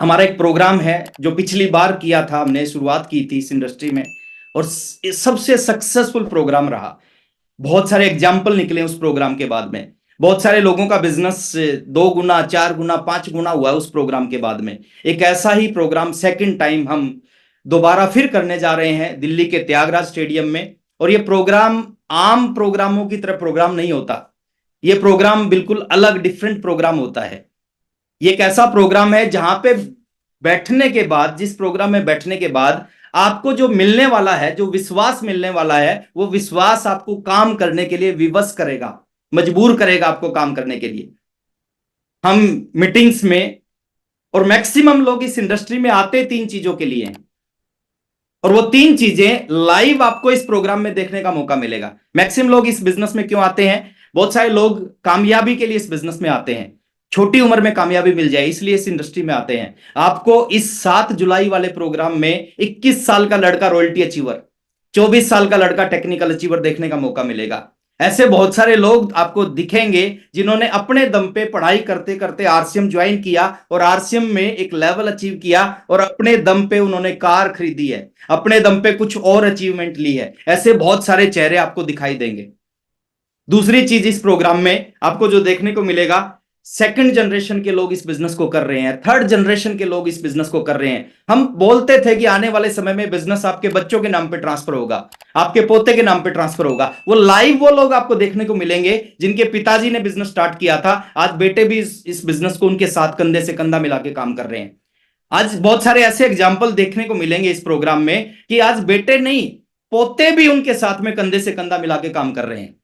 हमारा एक प्रोग्राम है जो पिछली बार किया था, हमने शुरुआत की थी इस इंडस्ट्री में, और सबसे सक्सेसफुल प्रोग्राम रहा। बहुत सारे एग्जाम्पल निकले उस प्रोग्राम के बाद में। बहुत सारे लोगों का बिजनेस 2 गुना, 4 गुना, 5 गुना हुआ उस प्रोग्राम के बाद में। एक ऐसा ही प्रोग्राम सेकंड टाइम हम दोबारा फिर करने जा रहे हैं दिल्ली के त्यागराज स्टेडियम में। और ये प्रोग्राम आम प्रोग्रामों की तरह प्रोग्राम नहीं होता। ये प्रोग्राम बिल्कुल अलग, डिफरेंट प्रोग्राम होता है। ये एक ऐसा प्रोग्राम है जहां पे बैठने के बाद, जिस प्रोग्राम में बैठने के बाद आपको जो मिलने वाला है, जो विश्वास मिलने वाला है, वो विश्वास आपको काम करने के लिए विवश करेगा, मजबूर करेगा आपको काम करने के लिए। हम मीटिंग्स में, और मैक्सिमम लोग इस इंडस्ट्री में आते 3 चीजों के लिए हैं, और वो तीन चीजें लाइव आपको इस प्रोग्राम में देखने का मौका मिलेगा। मैक्सिमम लोग इस बिजनेस में क्यों आते हैं? बहुत सारे लोग कामयाबी के लिए इस बिजनेस में आते हैं, छोटी उम्र में कामयाबी मिल जाए इसलिए इस इंडस्ट्री में आते हैं। आपको इस 7 जुलाई वाले प्रोग्राम में 21 साल का लड़का रॉयल्टी अचीवर, 24 साल का लड़का टेक्निकल अचीवर देखने का मौका मिलेगा। ऐसे बहुत सारे लोग आपको दिखेंगे जिन्होंने अपने दम पे पढ़ाई करते करते आरसीएम ज्वाइन किया और आरसीएम में एक लेवल अचीव किया और अपने दम पे उन्होंने कार खरीदी है, अपने दम पे कुछ और अचीवमेंट ली है। ऐसे बहुत सारे चेहरे आपको दिखाई देंगे। दूसरी चीज इस प्रोग्राम में आपको जो देखने को मिलेगा, सेकंड जनरेशन के लोग इस बिजनेस को कर रहे हैं, थर्ड जनरेशन के लोग इस बिजनेस को कर रहे हैं। हम बोलते थे कि आने वाले समय में बिजनेस आपके बच्चों के नाम पे ट्रांसफर होगा, आपके पोते के नाम पे ट्रांसफर होगा। वो लाइव वो लोग आपको देखने को मिलेंगे जिनके पिताजी ने बिजनेस स्टार्ट किया था, आज बेटे भी इस बिजनेस को उनके साथ कंधे से कंधा मिला के काम कर रहे हैं। आज बहुत सारे ऐसे एग्जाम्पल देखने को मिलेंगे इस प्रोग्राम में कि आज बेटे नहीं, पोते भी उनके साथ में कंधे से कंधा मिला के काम कर रहे हैं।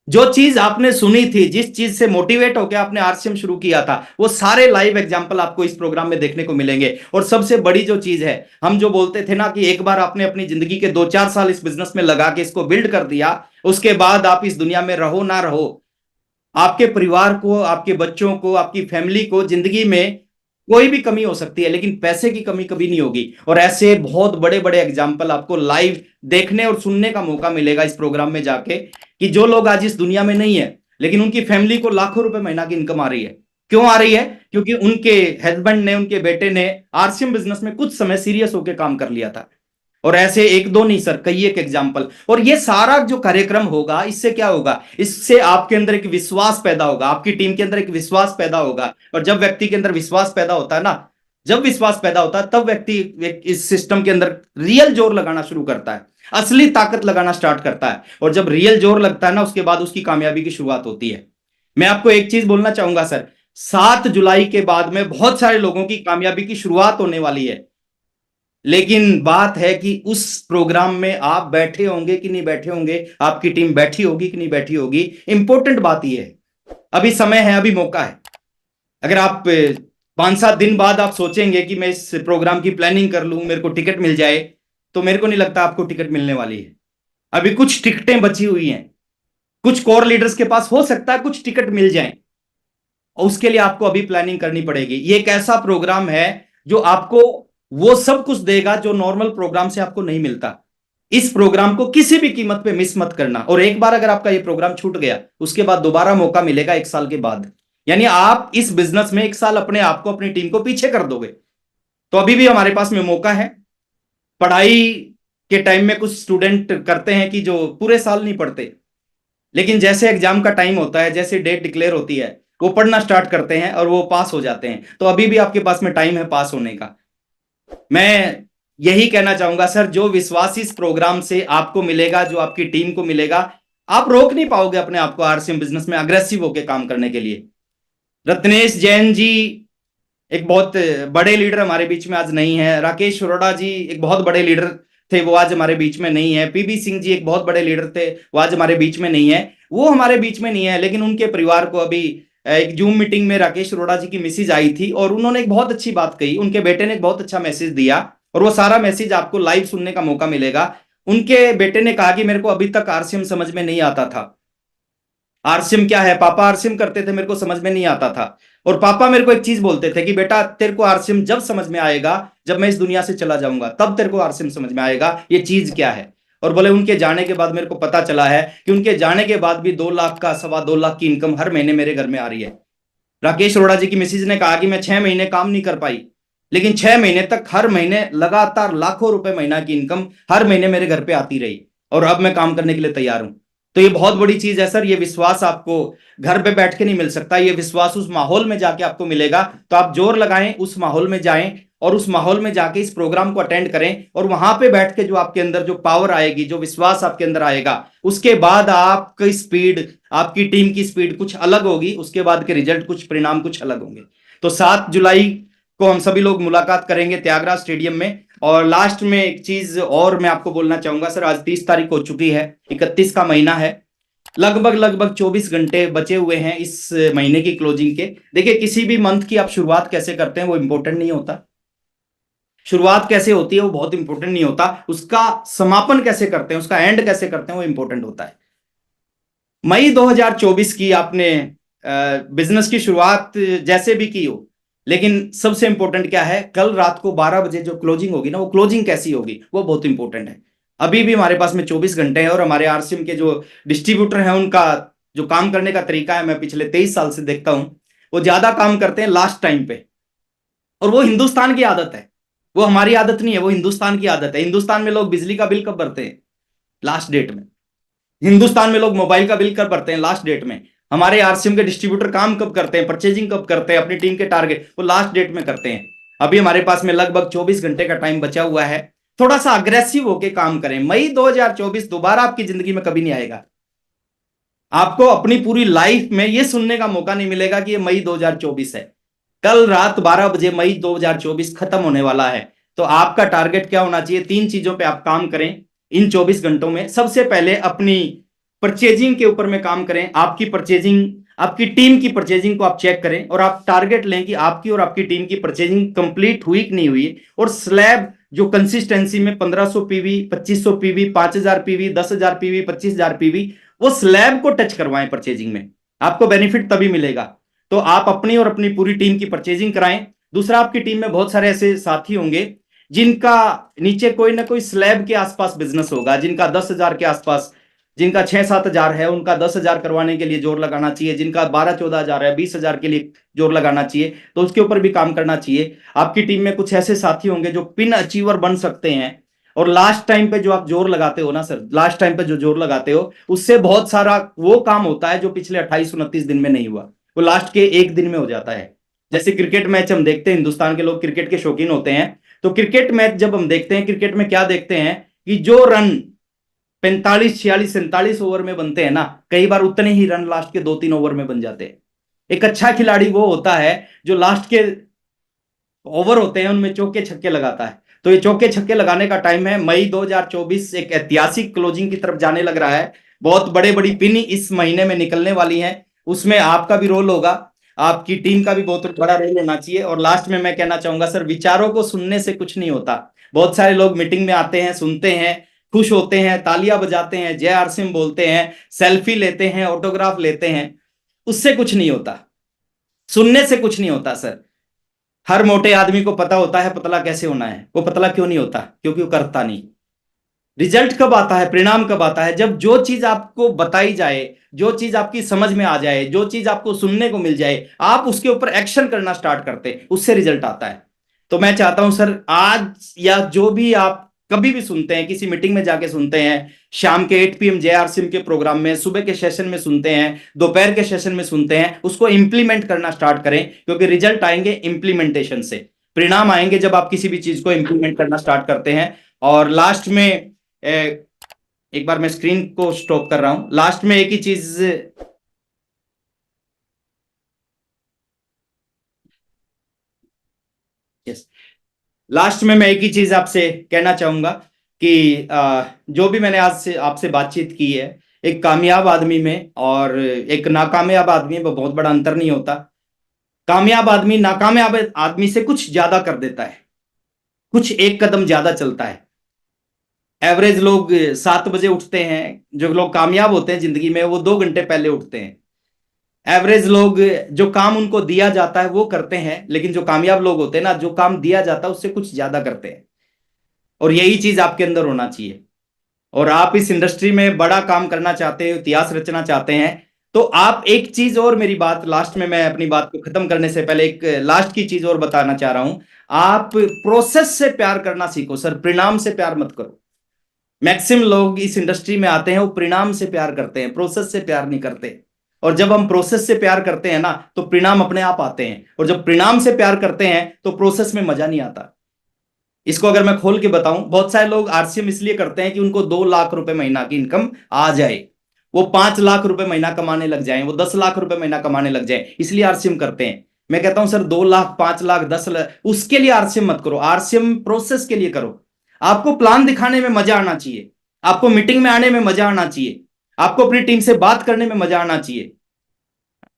जो चीज आपने सुनी थी, जिस चीज से मोटिवेट होकर आपने आरसीएम शुरू किया था, वो सारे लाइव एग्जांपल आपको इस प्रोग्राम में देखने को मिलेंगे। और सबसे बड़ी जो चीज है, हम जो बोलते थे ना कि एक बार आपने अपनी जिंदगी के 2-4 साल इस बिजनेस में लगा के इसको बिल्ड कर दिया, उसके बाद आप इस दुनिया में रहो ना रहो, आपके परिवार को, आपके बच्चों को, आपकी फैमिली को जिंदगी में कोई भी कमी हो सकती है लेकिन पैसे की कमी कभी नहीं होगी। और ऐसे बहुत बड़े बड़े एग्जाम्पल आपको लाइव देखने और सुनने का मौका मिलेगा इस प्रोग्राम में जाके, कि जो लोग आज इस दुनिया में नहीं है लेकिन उनकी फैमिली को लाखों रुपए महीना की इनकम आ रही है। क्यों आ रही है? क्योंकि उनके हस्बैंड ने, उनके बेटे ने आरसीएम बिजनेस में कुछ समय सीरियस होकर काम कर लिया था। और ऐसे एक दो नहीं सर, कई एक एग्जाम्पल। और ये सारा जो कार्यक्रम होगा, इससे क्या होगा? इससे आपके अंदर एक विश्वास पैदा होगा, आपकी टीम के अंदर एक विश्वास पैदा होगा। और जब व्यक्ति के अंदर विश्वास पैदा होता है ना, जब विश्वास पैदा होता है तब व्यक्ति इस सिस्टम के अंदर रियल जोर लगाना शुरू करता है, असली ताकत लगाना स्टार्ट करता है। और जब रियल जोर लगता है ना, उसके बाद उसकी कामयाबी की शुरुआत होती है। मैं आपको एक चीज बोलना चाहूंगा सर, 7 जुलाई के बाद में बहुत सारे लोगों की कामयाबी की शुरुआत होने वाली है। लेकिन बात है कि उस प्रोग्राम में आप बैठे होंगे कि नहीं बैठे होंगे, आपकी टीम बैठी होगी कि नहीं बैठी होगी। इंपॉर्टेंट बात यह है, अभी समय है, अभी मौका है। अगर आप 5-7 दिन बाद आप सोचेंगे कि मैं इस प्रोग्राम की प्लानिंग कर लूं, मेरे को टिकट मिल जाए, तो मेरे को नहीं लगता आपको टिकट मिलने वाली है। अभी कुछ टिकटें बची हुई हैं, कुछ कोर लीडर्स के पास हो सकता है कुछ टिकट मिल जाए, और उसके लिए आपको अभी प्लानिंग करनी पड़ेगी। ये एक ऐसा प्रोग्राम है जो आपको वो सब कुछ देगा जो नॉर्मल प्रोग्राम से आपको नहीं मिलता। इस प्रोग्राम को किसी भी कीमत पे मिस मत करना। और एक बार अगर आपका ये प्रोग्राम छूट गया, उसके बाद दोबारा मौका मिलेगा 1 साल के बाद। यानी आप इस बिजनेस में 1 साल अपने आप को, अपनी टीम को पीछे कर दोगे। तो अभी भी हमारे पास में मौका है। पढ़ाई के टाइम में कुछ स्टूडेंट करते हैं कि जो पूरे साल नहीं पढ़ते, लेकिन जैसे एग्जाम का टाइम होता है, जैसे डेट डिक्लेयर होती है, वो पढ़ना स्टार्ट करते हैं और वो पास हो जाते हैं। तो अभी भी आपके पास में टाइम है पास होने का। मैं यही कहना चाहूंगा सर, जो विश्वास इस प्रोग्राम से आपको मिलेगा, जो आपकी टीम को मिलेगा, आप रोक नहीं पाओगे अपने आप को आरसीएम बिजनेस में अग्रेसिव होकर काम करने के लिए। रत्नेश जैन जी एक बहुत बड़े लीडर हमारे बीच में आज नहीं है। राकेश अरोड़ा जी एक बहुत बड़े लीडर थे, वो आज हमारे बीच में नहीं है। पीबी सिंह जी एक बहुत बड़े लीडर थे, वो आज हमारे बीच में नहीं है। वो हमारे बीच में नहीं है, लेकिन उनके परिवार को अभी एक जूम मीटिंग में राकेश अरोड़ा जी की मिसेज आई थी और उन्होंने एक बहुत अच्छी बात कही। उनके बेटे ने एक बहुत अच्छा मैसेज दिया और वो सारा मैसेज आपको लाइव सुनने का मौका मिलेगा। उनके बेटे ने कहा कि मेरे को अभी तक आरसीएम समझ में नहीं आता था। आरसीएम क्या है? पापा आरसीएम करते थे, मेरे को समझ में नहीं आता था। और पापा मेरे को एक चीज बोलते थे कि बेटा, तेरे को आरसीएम जब समझ में आएगा जब मैं इस दुनिया से चला जाऊंगा, तब तेरे को आरसीएम समझ में आएगा ये चीज क्या है। और बोले उनके जाने के बाद मेरे को पता चला है कि उनके जाने के बाद भी 2 लाख का 2.25 लाख की इनकम हर महीने मेरे घर में आ रही है। राकेश अरोड़ा जी की मिसेज ने कहा कि मैं 6 महीने काम नहीं कर पाई, लेकिन 6 महीने तक हर महीने लगातार लाखों रुपए महीना की इनकम हर महीने मेरे घर पे आती रही और अब मैं काम करने के लिए तैयार हूं। तो ये बहुत बड़ी चीज है सर। ये विश्वास आपको घर पे बैठ के नहीं मिल सकता, ये विश्वास उस माहौल में जाके आपको मिलेगा। तो आप जोर लगाएं, उस माहौल में जाएं और उस माहौल में जाके इस प्रोग्राम को अटेंड करें। और वहां पे बैठ के जो आपके अंदर जो पावर आएगी, जो विश्वास आपके अंदर आएगा, उसके बाद आपकी स्पीड, आपकी टीम की स्पीड कुछ अलग होगी। उसके बाद के रिजल्ट, कुछ परिणाम कुछ अलग होंगे। तो 7 जुलाई को हम सभी लोग मुलाकात करेंगे त्यागराज स्टेडियम में। और लास्ट में एक चीज और मैं आपको बोलना चाहूंगा सर, आज 30 तारीख हो चुकी है, 31 का महीना है, लगभग 24 घंटे बचे हुए हैं इस महीने की क्लोजिंग के। देखिए, किसी भी मंथ की आप शुरुआत कैसे करते हैं वो इंपॉर्टेंट नहीं होता, शुरुआत कैसे होती है वो बहुत इंपॉर्टेंट नहीं होता, उसका समापन कैसे करते हैं, उसका एंड कैसे करते हैं वो इंपॉर्टेंट होता है। मई 2024 की आपने बिजनेस की शुरुआत जैसे भी की हो, लेकिन सबसे इंपॉर्टेंट क्या है, कल रात को 12 बजे जो क्लोजिंग होगी ना, वो क्लोजिंग कैसी होगी वो बहुत इंपॉर्टेंट है। अभी भी हमारे पास में 24 घंटे हैं, और हमारे आरसीएम के जो डिस्ट्रीब्यूटर हैं उनका जो काम करने का तरीका है, मैं पिछले 23 साल से देखता हूं, वो ज्यादा काम करते हैं लास्ट टाइम पे। और वो हिंदुस्तान की आदत है, वो हमारी आदत नहीं है, वो हिंदुस्तान की आदत है। हिंदुस्तान में लोग बिजली का बिल कब भरते हैं? लास्ट डेट में। हिंदुस्तान में लोग मोबाइल का बिल कब भरते हैं? लास्ट डेट में। हमारे आरसीएम के डिस्ट्रीब्यूटर काम कब करते हैं, परचेजिंग कब करते हैं, अपनी टीम के टारगेट वो लास्ट डेट में करते हैं। अभी हमारे पास में लगभग 24 घंटे का टाइम बचा हुआ है, थोड़ा सा अग्रेसिव होके काम करें। मई 2024 दोबारा आपकी जिंदगी में कभी नहीं आएगा। आपको अपनी पूरी लाइफ में यह सुनने का मौका नहीं मिलेगा कि ये मई 2024 है। कल रात 12 बजे मई 2024 खत्म होने वाला है। तो आपका टारगेट क्या होना चाहिए? 3 चीजों पे आप काम करें इन 24 घंटों में। सबसे पहले अपनी परचेजिंग के ऊपर में काम करें। आपकी परचेजिंग, आपकी टीम की परचेजिंग को आप चेक करें, और आप टारगेट लें कि आपकी और आपकी टीम की परचेजिंग कंप्लीट हुई कि नहीं हुई। और स्लैब जो कंसिस्टेंसी में 1500 PV, 2500 PV, 5000 PV, 10,000 PV, 25,000 PV, वो स्लैब को टच करवाएं परचेजिंग में। आपको बेनिफिट तभी मिलेगा। तो आप अपनी और अपनी पूरी टीम की परचेजिंग कराएं। दूसरा, आपकी टीम में बहुत सारे ऐसे साथी होंगे जिनका नीचे कोई ना कोई स्लैब के आसपास बिजनेस होगा, जिनका 10,000 के आसपास, जिनका 6-7 हजार है, उनका 10,000 करवाने के लिए जोर लगाना चाहिए। जिनका 12-14 हजार है, 20,000 के लिए जोर लगाना चाहिए। तो उसके ऊपर भी काम करना चाहिए। आपकी टीम में कुछ ऐसे साथी होंगे जो पिन अचीवर बन सकते हैं। और लास्ट टाइम पे जो आप जोर लगाते हो ना सर, लास्ट टाइम पे जो जोर लगाते हो, उससे बहुत सारा वो काम होता है जो पिछले 28-29 दिन में नहीं हुआ, वो लास्ट के एक दिन में हो जाता है। जैसे क्रिकेट मैच हम देखते हैं, हिंदुस्तान के लोग क्रिकेट के शौकीन होते हैं, तो क्रिकेट मैच जब हम देखते हैं, क्रिकेट में क्या देखते हैं कि जो रन 45, 46, 47 ओवर में बनते हैं ना, कई बार उतने ही रन लास्ट के 2-3 ओवर में बन जाते हैं। एक अच्छा खिलाड़ी वो होता है जो लास्ट के ओवर होते हैं उनमें चौके छक्के लगाता है। तो ये चौके छक्के लगाने का टाइम है। मई 2024 एक ऐतिहासिक क्लोजिंग की तरफ जाने लग रहा है। बहुत बड़े बड़ी पिन इस महीने में निकलने वाली हैं, उसमें आपका भी रोल होगा, आपकी टीम का भी बहुत बड़ा रोल होना चाहिए। और लास्ट में मैं कहना चाहूंगा सर, विचारों को सुनने से कुछ नहीं होता। बहुत सारे लोग मीटिंग में आते हैं, सुनते हैं, खुश होते हैं, तालियां बजाते हैं, जय आर सिंह बोलते हैं, सेल्फी लेते हैं, ऑटोग्राफ लेते हैं, उससे कुछ नहीं होता। सुनने से कुछ नहीं होता सर। हर मोटे आदमी को पता होता है पतला कैसे होना है। वो पतला क्यों नहीं होता? क्योंकि वो करता नहीं। रिजल्ट कब आता है, परिणाम कब आता है? जब जो चीज आपको बताई जाए, जो चीज आपकी समझ में आ जाए, जो चीज आपको सुनने को मिल जाए, आप उसके ऊपर एक्शन करना स्टार्ट करते, उससे रिजल्ट आता है। तो मैं चाहता हूं सर, आज या जो भी आप कभी भी सुनते हैं, किसी मीटिंग में जाके सुनते हैं, शाम के 8 PM JR सिम के प्रोग्राम में, सुबह के सेशन में सुनते हैं, दोपहर के सेशन में सुनते हैं, उसको इंप्लीमेंट करना स्टार्ट करें। क्योंकि रिजल्ट आएंगे इंप्लीमेंटेशन से, परिणाम आएंगे जब आप किसी भी चीज को इंप्लीमेंट करना स्टार्ट करते हैं। और लास्ट में एक बार मैं स्क्रीन को स्टॉप कर रहा हूं। लास्ट में एक ही चीज, यस, लास्ट में मैं एक ही चीज आपसे कहना चाहूंगा कि जो भी मैंने आज से आपसे बातचीत की है, एक कामयाब आदमी में और एक नाकामयाब आदमी में बहुत बड़ा अंतर नहीं होता। कामयाब आदमी नाकामयाब आदमी से कुछ ज्यादा कर देता है, कुछ एक कदम ज्यादा चलता है। एवरेज लोग 7 बजे उठते हैं, जो लोग कामयाब होते हैं जिंदगी में वो 2 घंटे पहले उठते हैं। एवरेज लोग जो काम उनको दिया जाता है वो करते हैं, लेकिन जो कामयाब लोग होते हैं ना, जो काम दिया जाता है उससे कुछ ज्यादा करते हैं। और यही चीज आपके अंदर होना चाहिए। और आप इस इंडस्ट्री में बड़ा काम करना चाहते हो, इतिहास रचना चाहते हैं, तो आप एक चीज और, मेरी बात लास्ट में, मैं अपनी बात को खत्म करने से पहले एक लास्ट की चीज और बताना चाह रहा हूं। आप प्रोसेस से प्यार करना सीखो सर, परिणाम से प्यार मत करो। मैक्सिमम लोग इस इंडस्ट्री में आते हैं वो परिणाम से प्यार करते हैं, प्रोसेस से प्यार नहीं करते। और जब हम प्रोसेस से प्यार करते हैं ना, तो परिणाम अपने आप आते हैं। और जब परिणाम से प्यार करते हैं तो प्रोसेस में मजा नहीं आता। इसको अगर मैं खोल के बताऊं, बहुत सारे लोग आरसीएम इसलिए करते हैं कि उनको 2 लाख रुपए महीना की इनकम आ जाए, वो 5 लाख रुपए महीना कमाने लग जाए, वो 10 लाख रुपए महीना कमाने लग जाए, इसलिए आरसीएम करते हैं। मैं कहता हूं सर, 2 लाख, 5 लाख, 10 लाख, उसके लिए आरसीएम मत करो, आरसीएम प्रोसेस के लिए करो। आपको प्लान दिखाने में मजा आना चाहिए, आपको मीटिंग में आने में मजा आना चाहिए, आपको अपनी टीम से बात करने में मजा आना चाहिए,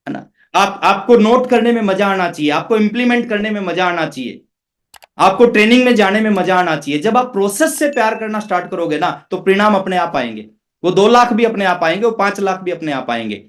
है ना? आपको नोट करने में मजा आना चाहिए, आपको इंप्लीमेंट करने में मजा आना चाहिए। आपको ट्रेनिंग में जाने में मजा आना चाहिए। जब आप प्रोसेस से प्यार करना स्टार्ट करोगे ना, तो परिणाम अपने आप आएंगे। वो 2 लाख भी अपने आप आएंगे, वो 5 लाख भी अपने आप आएंगे।